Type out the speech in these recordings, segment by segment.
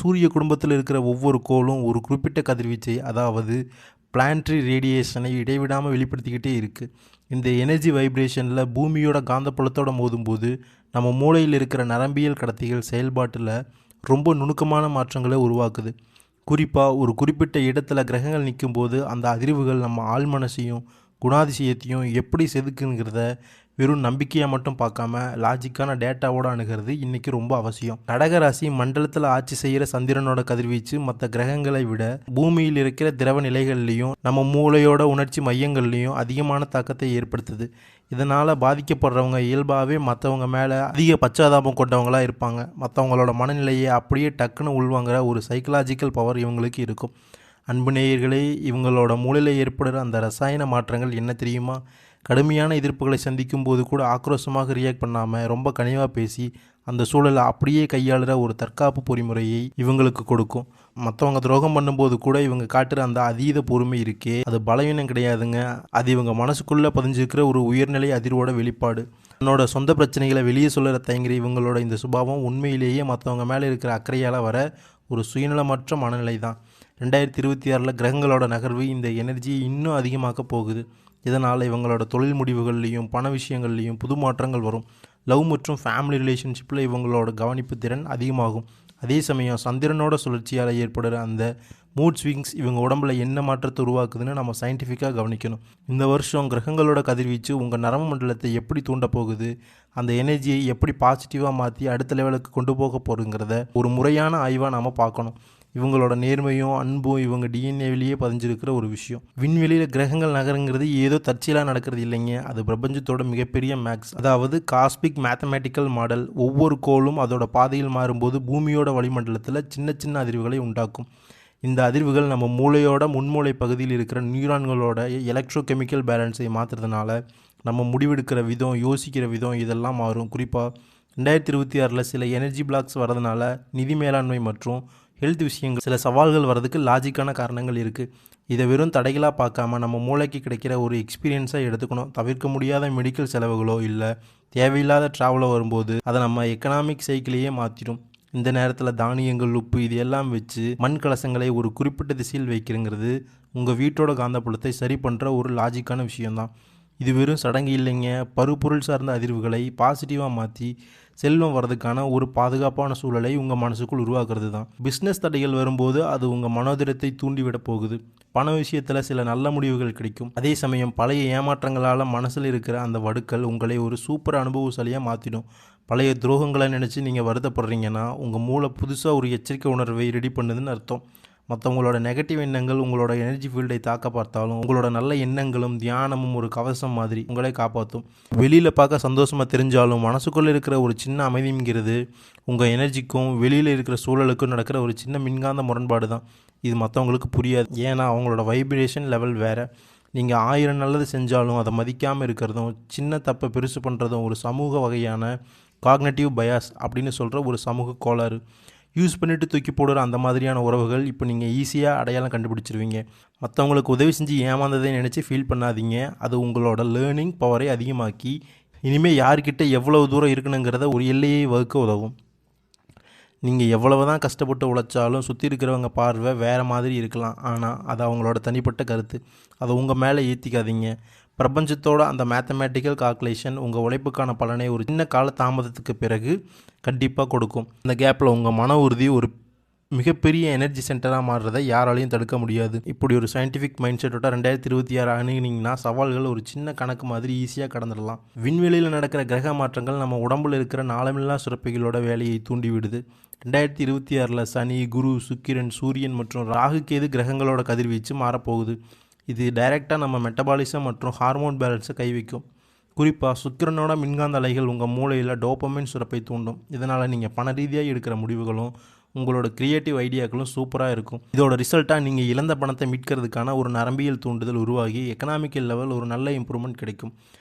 சூரிய குடும்பத்தில் இருக்கிற ஒவ்வொரு கோளும் ஒரு குறிப்பிட்ட கதிர்வீச்சை, அதாவது பிளானட்டரி ரேடியேஷனை இடைவிடாமல் வெளிப்படுத்திக்கிட்டே இருக்குது. இந்த எனர்ஜி வைப்ரேஷனில் பூமியோட காந்தப்புலத்தோட மோதும்போது நம்ம மூளையில் இருக்கிற நரம்பியல் கடத்திகள் செயல்பாட்டில் ரொம்ப நுணுக்கமான மாற்றங்களை உருவாக்குது. குறிப்பாக ஒரு குறிப்பிட்ட இடத்துல கிரகங்கள் நிற்கும்போது அந்த அதிர்வுகள் நம்ம ஆழ் மனசையும் குணாதிசயத்தையும் எப்படி செதுக்குங்கிறத வெறும் நம்பிக்கையாக மட்டும் பார்க்காம லாஜிக்கான டேட்டாவோடு அணுகிறது இன்றைக்கி ரொம்ப அவசியம். கடகராசி மண்டலத்தில் ஆட்சி செய்கிற சந்திரனோட கதிர்வீச்சு மற்ற கிரகங்களை விட பூமியில் இருக்கிற திரவ நிலைகள்லையும் நம்ம மூளையோட உணர்ச்சி மையங்கள்லையும் அதிகமான தாக்கத்தை ஏற்படுத்துது. இதனால் பாதிக்கப்படுறவங்க இயல்பாகவே மற்றவங்க மேலே அதிக பச்சாதாபம் கொண்டவங்களாக இருப்பாங்க. மற்றவங்களோட மனநிலையை அப்படியே டக்குன்னு உள்வாங்கிற ஒரு சைக்கலாஜிக்கல் பவர் இவங்களுக்கு இருக்கும். அன்பு நேயர்களே, இவங்களோட மூளையில் ஏற்படுற அந்த ரசாயன மாற்றங்கள் என்ன தெரியுமா? கடுமையான எதிர்ப்புகளை சந்திக்கும் போது கூட ஆக்ரோஷமாக ரியாக்ட் பண்ணாமல் ரொம்ப கனிவாக பேசி அந்த சூழலை அப்படியே கையாளுற ஒரு தற்காப்பு பொறிமுறையை இவங்களுக்கு கொடுக்கும். மற்றவங்க துரோகம் பண்ணும்போது கூட இவங்க காட்டுற அந்த அதீத பொறுமை இருக்கே, அது பலவீனம் கிடையாதுங்க. அது இவங்க மனசுக்குள்ளே பதிஞ்சிருக்கிற ஒரு உயர்நிலை அதிர்வோட வெளிப்பாடு. தன்னோட சொந்த பிரச்சனைகளை வெளியே சொல்லுற தயங்குற இவங்களோட இந்த சுபாவம் உண்மையிலேயே மற்றவங்க மேலே இருக்கிற அக்கறையால் வர ஒரு சுயநலமற்ற மனநிலை தான். 2026 கிரகங்களோட நகர்வு இந்த எனர்ஜியை இன்னும் அதிகமாக்க போகுது. இதனால் இவங்களோட தொழில் முடிவுகள்லையும் பண விஷயங்கள்லையும் புது மாற்றங்கள் வரும். லவ் மற்றும் ஃபேமிலி ரிலேஷன்ஷிப்பில் இவங்களோட கவனிப்பு திறன் அதிகமாகும். அதே சமயம் சந்திரனோட சுழற்சியால் ஏற்படுற அந்த மூட் ஸ்விங்ஸ் இவங்க உடம்புல என்ன மாற்றத்தை உருவாக்குதுன்னு நம்ம சயின்டிஃபிக்காக கவனிக்கணும். இந்த வருஷம் கிரகங்களோட கதிர்வீச்சு உங்கள் நரம்பு மண்டலத்தை எப்படி தூண்ட போகுது, அந்த எனர்ஜியை எப்படி பாசிட்டிவாக மாற்றி அடுத்த லெவலுக்கு கொண்டு போக போகிறங்கிறத ஒரு முறையான ஆய்வாக நாம் பார்க்கணும். இவங்களோட நேர்மையும் அன்பும் இவங்க டிஎன்ஏவிலேயே பதிஞ்சிருக்கிற ஒரு விஷயம். விண்வெளியில் கிரகங்கள் நகருங்கிறது ஏதோ தற்செயலாக நடக்கிறது இல்லைங்க. அது பிரபஞ்சத்தோட மிகப்பெரிய மேக்ஸ், அதாவது காஸ்மிக் மேத்தமேட்டிக்கல் மாடல். ஒவ்வொரு கோளும் அதோட பாதையில் மாறும்போது பூமியோட வளிமண்டலத்தில் சின்ன சின்ன அதிர்வுகளை உண்டாக்கும். இந்த அதிர்வுகள் நம்ம மூளையோட முன்மூளை பகுதியில் இருக்கிற நியூரான்களோட எலக்ட்ரோ கெமிக்கல் பேலன்ஸை மாற்றுறதுனால நம்ம முடிவெடுக்கிற விதம், யோசிக்கிற விதம் இதெல்லாம் மாறும். குறிப்பாக 2026 சில எனர்ஜி பிளாக்ஸ் வரதுனால நிதி மேலாண்மை மற்றும் ஹெல்த் விஷயங்கள் சில சவால்கள் வர்றதுக்கு லாஜிக்கான காரணங்கள் இருக்குது. இதை வெறும் தடைகளாக பார்க்காம நம்ம மூளைக்கு கிடைக்கிற ஒரு எக்ஸ்பீரியன்ஸாக எடுத்துக்கணும். தவிர்க்க முடியாத மெடிக்கல் செலவுகளோ இல்லை தேவையில்லாத ட்ராவலோ வரும்போது அதை நம்ம எக்கனாமிக் சைக்கிளையே மாற்றிடும். இந்த நேரத்தில் தானியங்கள், உப்பு இது எல்லாம் வச்சு மண் கலசங்களை ஒரு குறிப்பிட்ட திசையில் வைக்கிறங்கிறது உங்கள் வீட்டோட காந்தப்புலத்தை சரி பண்ணுற ஒரு லாஜிக்கான விஷயந்தான். இது வெறும் சடங்கு இல்லைங்க. பருப்பொருள் சார்ந்த அதிர்வுகளை பாசிட்டிவாக மாற்றி செல்வம் வர்றதுக்கான ஒரு பாதுகாப்பான சூழலை உங்கள் மனசுக்குள் உருவாக்குறது தான். பிஸ்னஸ் தடைகள் வரும்போது அது உங்கள் மனோதிரத்தை தூண்டிவிட போகுது. பண விஷயத்தில் சில நல்ல முடிவுகள் கிடைக்கும். அதே சமயம் பழைய ஏமாற்றங்களால் மனசில் இருக்கிற அந்த வடுக்கள் உங்களை ஒரு சூப்பர் அனுபவசாலியாக மாற்றிடும். பழைய துரோகங்களை நினச்சி நீங்கள் வருத்தப்படுறீங்கன்னா உங்கள் மூளை புதுசாக ஒரு எச்சரிக்கை உணர்வை ரெடி பண்ணுதுன்னு அர்த்தம். மற்றவங்களோட நெகட்டிவ் எண்ணங்கள் உங்களோட எனர்ஜி ஃபீல்டை தாக்க பார்த்தாலும் உங்களோட நல்ல எண்ணங்களும் தியானமும் ஒரு கவசம் மாதிரி உங்களை காப்பாற்றும். வெளியில் பார்க்க சந்தோஷமாக தெரிஞ்சாலும் மனசுக்குள்ளே இருக்கிற ஒரு சின்ன அமைதிங்கிறது உங்கள் எனர்ஜிக்கும் வெளியில் இருக்கிற சூழலுக்கும் நடக்கிற ஒரு சின்ன மின்காந்த முரண்பாடு தான். இது மற்றவங்களுக்கு புரியாது, ஏன்னா அவங்களோட வைப்ரேஷன் லெவல் வேறு. நீங்கள் 1000 நல்லது செஞ்சாலும் அதை மதிக்காமல் இருக்கிறதும் சின்ன தப்பை பெருசு பண்ணுறதும் ஒரு சமூக வகையான காக்னேட்டிவ் பயாஸ் அப்படின்னு சொல்கிற ஒரு சமூக கோளாறு. யூஸ் பண்ணிவிட்டு தூக்கி போடுற அந்த மாதிரியான உறவுகள் இப்போ நீங்கள் ஈஸியாக அடையாளம் கண்டுபிடிச்சிருவீங்க. மற்றவங்களுக்கு உதவி செஞ்சு ஏமாந்ததை நினச்சி ஃபீல் பண்ணாதீங்க. அது உங்களோட லேர்னிங் பவரை அதிகமாக்கி இனிமேல் யார்கிட்ட எவ்வளவு தூரம் இருக்கணுங்கிறத ஒரு எல்லையை வகுக்க உதவும். நீங்கள் எவ்வளவு தான் கஷ்டப்பட்டு உழைச்சாலும் சுற்றி இருக்கிறவங்க பார்வை வேறு மாதிரி இருக்கலாம். ஆனால் அது அவங்களோட தனிப்பட்ட கருத்து. அதை உங்கள் மேலே ஏற்றிக்காதீங்க. பிரபஞ்சத்தோட அந்த மேத்தமேட்டிக்கல் கால்குலேஷன் உங்கள் உழைப்புக்கான பலனை ஒரு சின்ன கால தாமதத்துக்கு பிறகு கண்டிப்பாக கொடுக்கும். அந்த கேப்பில் உங்கள் மன உறுதி ஒரு மிகப்பெரிய எனர்ஜி சென்டராக மாறுறதை யாராலையும் தடுக்க முடியாது. இப்படி ஒரு சயின்டிஃபிக் மைண்ட் செட்டோட 2026 அணுகினீங்கன்னா சவால்கள் ஒரு சின்ன கணக்கு மாதிரி ஈஸியாக கடந்துடலாம். விண்வெளியில் நடக்கிற கிரக மாற்றங்கள் நம்ம உடம்புல இருக்கிற நாளமில்லா சுரப்பிகளோட வேலையை தூண்டிவிடுது. 2026 சனி, குரு, சுக்கிரன், சூரியன் மற்றும் ராகு கேது கிரகங்களோட கதிர்வீச்சு மாறப்போகுது. இது டைரெக்டாக நம்ம மெட்டபாலிசம் மற்றும் ஹார்மோன் பேலன்ஸை கை வைக்கும். குறிப்பாக சுக்கிரனோட மின்காந்த அலைகள் உங்கள் மூளையில் டோபமைன் சுரப்பை தூண்டும். இதனால் நீங்கள் பண ரீதியாக எடுக்கிற முடிவுகளும் உங்களோட க்ரியேட்டிவ் ஐடியாக்களும் சூப்பராக இருக்கும். இதோட ரிசல்ட்டாக நீங்கள் இழந்த பணத்தை மீட்கிறதுக்கான ஒரு நரம்பியல் தூண்டுதல் உருவாகி எக்கனாமிக்கல் லெவல் ஒரு நல்ல இம்ப்ரூவ்மெண்ட் கிடைக்கும்.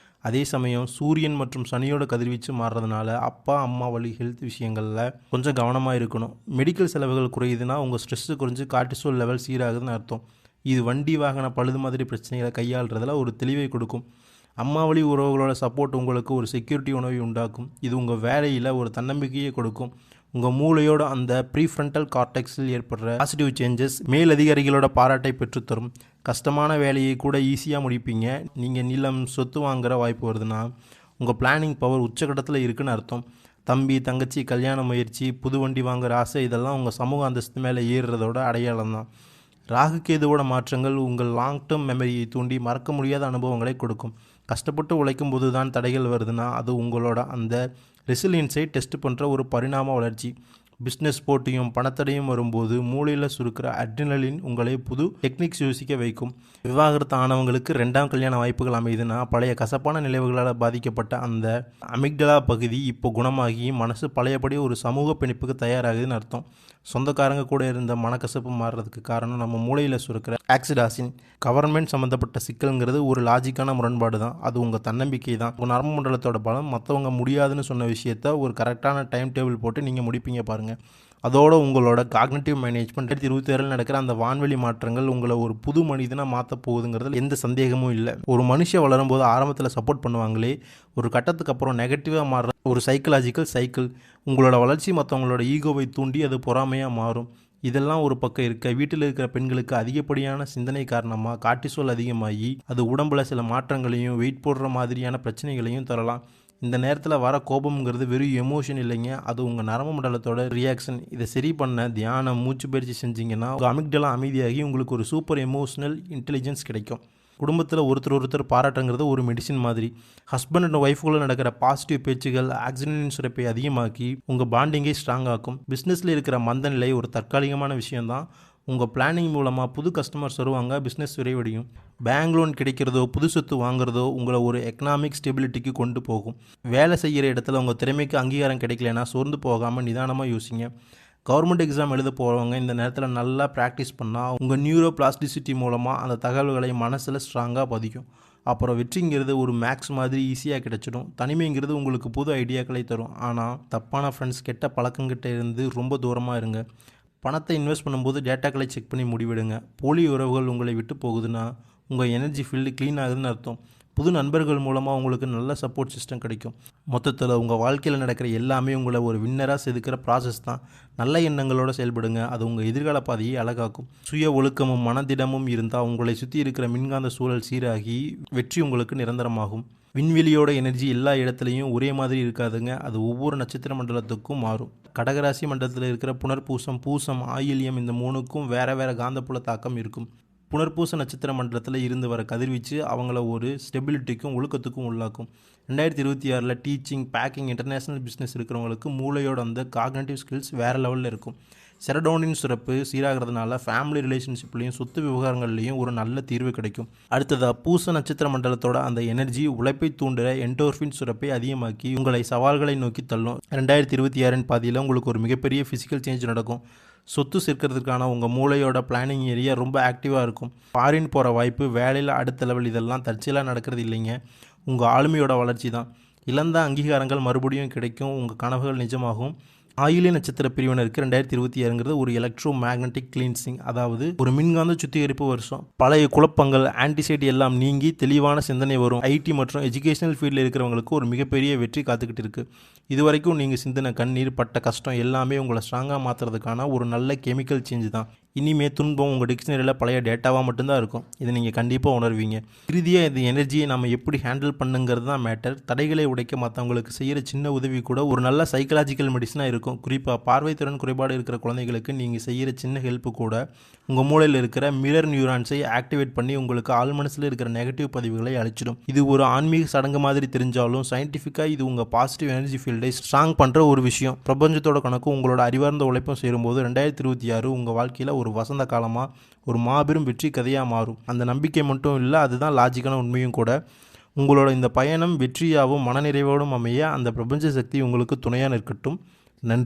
அதே சமயம் சூரியன் மற்றும் சனியோட கதிர்வீச்சு மாறுறதுனால அப்பா அம்மா வழி ஹெல்த் விஷயங்களில் கொஞ்சம் கவனமாக இருக்கணும். மெடிக்கல் செலவுகள் குறையுதுன்னா உங்கள் ஸ்ட்ரெஸ்ஸு குறைஞ்சு கார்டிசோல் லெவல் சீராகுதுன்னு அர்த்தம். இது வண்டி வாகன பழுது மாதிரி பிரச்சனைகளை கையாளுறதுல ஒரு தெளிவை கொடுக்கும். அம்மா வழி உறவுகளோட சப்போர்ட் உங்களுக்கு ஒரு செக்யூரிட்டி உணவை உண்டாக்கும். இது உங்கள் வேலையில் ஒரு தன்னம்பிக்கையை கொடுக்கும். உங்கள் மூளையோட அந்த ப்ரீஃப்ரண்டல் கார்டெக்ஸில் ஏற்படுற பாசிட்டிவ் சேஞ்சஸ் மேலதிகாரிகளோட பாராட்டை பெற்றுத்தரும். கஷ்டமான வேலையை கூட ஈஸியாக முடிப்பீங்க. நீங்கள் நிலம் சொத்து வாங்குகிற வாய்ப்பு வருதுன்னா உங்கள் பிளானிங் பவர் உச்சகட்டத்தில் இருக்குன்னு அர்த்தம். தம்பி தங்கச்சி கல்யாண முயற்சி, புது வண்டி வாங்குகிற ஆசை, இதெல்லாம் உங்கள் சமூக அந்தஸ்து மேலே ஏறுறதோட அடையாளம் தான். ராகு கேதுவோட மாற்றங்கள் உங்கள் லாங் டேர்ம் மெமரியை தூண்டி மறக்க முடியாத அனுபவங்களை கொடுக்கும். கஷ்டப்பட்டு உழைக்கும் போது தான் தடைகள் வருதுன்னா அது உங்களோட அந்த ரெசிலியன்ஸை டெஸ்ட் பண்ணுற ஒரு பரிணாம வளர்ச்சி. பிஸ்னஸ் போட்டியும் பணத்தடையும் வரும்போது மூளையில் சுருக்கிற அட்ரினலின் உங்களை புது டெக்னிக்ஸ் யோசிக்க வைக்கும். விவாகரத்து ஆனவங்களுக்கு 2ஆம் கல்யாண வாய்ப்புகள் அமையுதுன்னா பழைய கசப்பான நினைவுகளால் பாதிக்கப்பட்ட அந்த அமிக்டலா பகுதி இப்போ குணமாகி மனசு பழையபடி ஒரு சமூக பிணைப்புக்கு தயாராகுதுன்னு அர்த்தம். சொந்தக்காரங்க கூட இருந்த மனக்கசப்பு மாறுறதுக்கு காரணம் நம்ம மூளையில் சுருக்கிற ஆக்சிடாசின். கவர்மெண்ட் சம்மந்தப்பட்ட சிக்கல்ங்கிறது ஒரு லாஜிக்கான முரண்பாடு தான். அது உங்கள் தன்னம்பிக்கை தான். உங்கள் நரம்பு மண்டலத்தோட பலம் மற்றவங்க முடியாதுன்னு சொன்ன விஷயத்த ஒரு கரெக்டான டைம் டேபிள் போட்டு நீங்கள் முடிப்பீங்க பாருங்கள். அதோட உங்களோட காக்னிட்டிவ் மேனேஜ்மெண்ட் 2026 நடக்கிற அந்த வான்வெளி மாற்றங்கள் உங்களை ஒரு புது மனிதனாக மாற்ற போகுதுங்கிறதுல எந்த சந்தேகமும் இல்லை. ஒரு மனுஷன் வளரும்போது ஆரம்பத்தில் சப்போர்ட் பண்ணுவாங்களே, ஒரு கட்டத்துக்கு அப்புறம் நெகட்டிவாக மாறுற ஒரு சைக்கலாஜிக்கல் சைக்கிள். உங்களோட வளர்ச்சி மற்றவங்களோட ஈகோவை தூண்டி அது பொறாமையாக மாறும். இதெல்லாம் ஒரு பக்கம் இருக்க, வீட்டில் இருக்கிற பெண்களுக்கு அதிகப்படியான சிந்தனை காரணமாக கார்டிசோல் அதிகமாகி அது உடம்புல சில மாற்றங்களையும் வெயிட் போடுற மாதிரியான பிரச்சனைகளையும் தரலாம். இந்த நேரத்தில் வர கோபம்ங்கிறது வெறும் எமோஷன் இல்லைங்க, அது உங்கள் நரம்பு மண்டலத்தோட ரியாக்ஷன். இதை சரி பண்ண தியானம், மூச்சு பயிற்சி செஞ்சிங்கன்னா உங்கள் அமிக்டலா அமைதியாகி உங்களுக்கு ஒரு சூப்பர் எமோஷனல் இன்டெலிஜென்ஸ் கிடைக்கும். குடும்பத்தில் ஒருத்தர் பாராட்டுங்கிறது ஒரு மெடிசின் மாதிரி. ஹஸ்பண்ட் அண்ட் ஒய்ஃபுக்குள்ளே நடக்கிற பாசிட்டிவ் பேச்சுகள் ஆக்சிஜனின் சுரப்பை அதிகமாக்கி உங்கள் பாண்டிங்கை ஸ்ட்ராங் ஆக்கும். பிஸ்னஸில் இருக்கிற மந்த நிலை ஒரு தற்காலிகமான விஷயம்தான். உங்கள் பிளானிங் மூலமாக புது கஸ்டமர்ஸ் வருவாங்க, பிஸ்னஸ் விரைவடையும். பேங்க் லோன் கிடைக்கிறதோ புது சொத்து வாங்குறதோ உங்களை ஒரு எக்கனாமிக் ஸ்டெபிலிட்டிக்கு கொண்டு போகும். வேலை செய்கிற இடத்துல உங்கள் திறமைக்கு அங்கீகாரம் கிடைக்கலன்னா சோர்ந்து போகாமல் நிதானமாக யோசிங்க. கவர்மெண்ட் எக்ஸாம் எழுத போகிறவங்க இந்த நேரத்தில் நல்லா ப்ராக்டிஸ் பண்ணால் உங்கள் நியூரோ பிளாஸ்டிசிட்டி மூலமாக அந்த தகவல்களை மனசில் ஸ்ட்ராங்காக பதிக்கும். அப்புறம் வெற்றிங்கிறது ஒரு மேக்ஸ் மாதிரி ஈஸியாக கிடைச்சிடும். தனிமைங்கிறது உங்களுக்கு புது ஐடியாக்களை தரும். ஆனால் தப்பான ஃப்ரெண்ட்ஸ், கெட்ட பழக்கங்கிட்ட இருந்து ரொம்ப தூரமாக இருங்க. பணத்தை இன்வெஸ்ட் பண்ணும்போது டேட்டாக்களை செக் பண்ணி முடிவெடுங்க. போலி உறவுகள் உங்களை விட்டு போகுதுன்னா உங்கள் எனர்ஜி ஃபீல்டு க்ளீன் ஆகுதுன்னு அர்த்தம். புது நண்பர்கள் மூலமாக உங்களுக்கு நல்ல சப்போர்ட் சிஸ்டம் கிடைக்கும். மொத்தத்தில் உங்கள் வாழ்க்கையில் நடக்கிற எல்லாமே உங்களை ஒரு வின்னராக செதுக்கிற ப்ராசஸ் தான். நல்ல எண்ணங்களோடு செயல்படுங்க, அது உங்கள் எதிர்கால பாதையை அழகாக்கும். சுய ஒழுக்கமும் மனதிடமும் இருந்தால் உங்களை சுற்றி இருக்கிற மின்காந்த சூழல் சீராகி வெற்றி உங்களுக்கு நிரந்தரமாகும். விண்வெளியோட எனர்ஜி எல்லா இடத்துலையும் ஒரே மாதிரி இருக்காதுங்க, அது ஒவ்வொரு நட்சத்திர மண்டலத்துக்கும் மாறும். கடகராசி மண்டலத்தில் இருக்கிற புனர்பூசம், பூசம், ஆயில்யம் இந்த 3க்கும் வேறு காந்தப்புல தாக்கம் இருக்கும். புனர்பூச நட்சத்திர மண்டலத்தில் இருந்து வர கதிர்வீச்சு அவங்கள ஒரு ஸ்டெபிலிட்டிக்கும் ஒழுக்கத்துக்கும் உள்ளாக்கும். 2026 டீச்சிங், பேக்கிங், இன்டர்நேஷ்னல் பிஸ்னஸ் இருக்கிறவங்களுக்கு மூளையோட அந்த காக்னேட்டிவ் ஸ்கில்ஸ் வேறு லெவலில் இருக்கும். செரடோனின் சுரப்பு சீராகிறதுனால ஃபேமிலி ரிலேஷன்ஷிப்லேயும் சொத்து விவகாரங்கள்லேயும் ஒரு நல்ல தீர்வு கிடைக்கும். அடுத்ததாக பூச நட்சத்திர மண்டலத்தோட அந்த எனர்ஜி உழைப்பை தூண்டுற என்டோர்ஃபின் சுரப்பை அதிகமாக்கி உங்களை சவால்களை நோக்கி தள்ளும். 2026 பாதியில் உங்களுக்கு ஒரு மிகப்பெரிய ஃபிசிக்கல் சேஞ்ச் நடக்கும். சொத்து சேர்க்கறதுக்கான உங்கள் மூளையோட பிளானிங் ஏரியா ரொம்ப ஆக்டிவாக இருக்கும். ஃபாரின் போகிற வாய்ப்பு, வேலையில் அடுத்த லெவல், இதெல்லாம் தற்செயலாக நடக்கிறது இல்லைங்க, உங்கள் ஆளுமையோட வளர்ச்சி தான். இழந்த அங்கீகாரங்கள் மறுபடியும் கிடைக்கும், உங்கள் கனவுகள் நிஜமாகும். ஆயிலிய நட்சத்திர பிரிவினருக்கு 2026 ஒரு எலக்ட்ரோ மேக்னட்டிக் கிளீன்சிங், அதாவது ஒரு மின்காந்த சுத்திகரிப்பு வருஷம். பழைய குழப்பங்கள், ஆன்டிசைட் எல்லாம் நீங்கி தெளிவான சிந்தனை வரும். ஐடி மற்றும் எஜுகேஷனல் ஃபீல்டில் இருக்கிறவங்களுக்கு ஒரு மிகப்பெரிய வெற்றி காத்துக்கிட்டு இருக்குது. இதுவரைக்கும் நீங்கள் சிந்தின கண்ணீர், பட்ட கஷ்டம் எல்லாமே உங்களை ஸ்ட்ராங்காக மாற்றுறதுக்கான ஒரு நல்ல கெமிக்கல் சேஞ்ச் தான். இனிமே துன்பம் உங்கள் டிக்ஷனரியில் பழைய டேட்டாவாக மட்டும்தான் இருக்கும். இதை நீங்கள் கண்டிப்பாக உணர்வீங்க. இறுதியாக இந்த எனர்ஜியை நம்ம எப்படி ஹேண்டில் பண்ணுங்கிறது தான் மேட்டர். தடைகளை உடைக்க மற்றவங்களுக்கு செய்கிற சின்ன உதவி கூட ஒரு நல்ல சைக்கலாஜிக்கல் மெடிசனாக இருக்கும். குறிப்பாக பார்வைத்திறன் குறைபாடு இருக்கிற குழந்தைகளுக்கு நீங்கள் செய்கிற சின்ன ஹெல்ப்பு கூட உங்கள் மூளையில் இருக்கிற மிரர் நியூரான்ஸை ஆக்டிவேட் பண்ணி உங்களுக்கு ஆள் மனசில் இருக்கிற நெகட்டிவ் பதிவுகளை அழிச்சிடும். இது ஒரு ஆன்மீக சடங்கு மாதிரி தெரிஞ்சாலும் சயின்டிஃபிக்காக இது உங்கள் பாசிட்டிவ் எனர்ஜி ஃபீல்டை ஸ்ட்ராங் பண்ணுற ஒரு விஷயம். பிரபஞ்சத்தோட கணக்கும் உங்களோட அறிவார்ந்த உழைப்பும் சேரும்போது 2026 உங்கள் வாழ்க்கையில் ஒரு வசந்த காலமாக, ஒரு மாபெரும் வெற்றி கதையாக மாறும். அந்த நம்பிக்கை மட்டும் இல்லை, அதுதான் லாஜிக்கான உண்மையும் கூட. உங்களோட இந்த பயணம் வெற்றியாகவும் மனநிறைவோடும் அமைய அந்த பிரபஞ்ச சக்தி உங்களுக்கு துணையாக நிற்கட்டும். நன்றி.